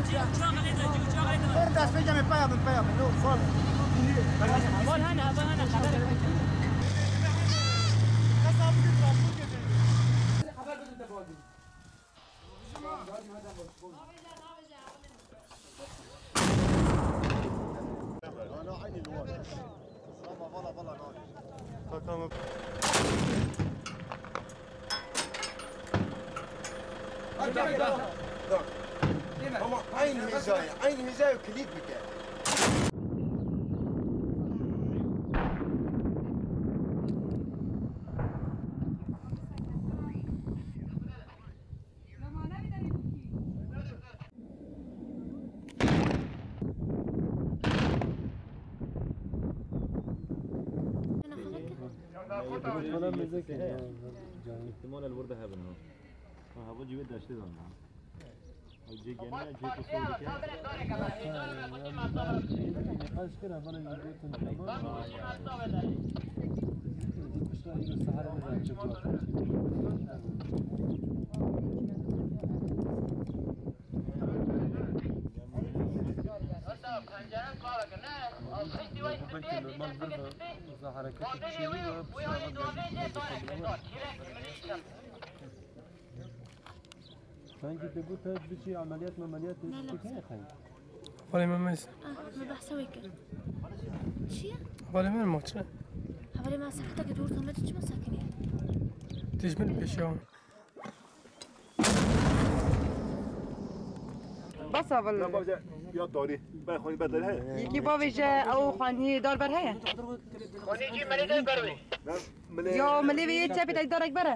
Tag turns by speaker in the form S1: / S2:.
S1: دست بگم پیام نو فال
S2: بول هنا خبرك خبر بده انت بازی
S1: انا عيني الواحد والله ناقص عين هزاي وكليت بك
S3: انا مزك يعني احتمال الورده هبنا هبو جيب داشته دانا جي جنا جي كسو خاص كده بنا جيت تمام مش رايي الصحراء فانت تقول بشي عمليات تكنيك هاي
S4: حوالي من ميس
S5: ما بحسوي كده شيء
S4: حوالي من الماتش
S5: حوالي ما ساعتك دور ثم تجي مساكن يعني
S4: تجمل بيشون
S6: بس اول
S1: يا داري بخوني بدل هي
S6: يجي بابي او خاني دار بر هي
S2: خوني جي ملي دار بروي
S6: يا ملي بي تشافي دار اكبر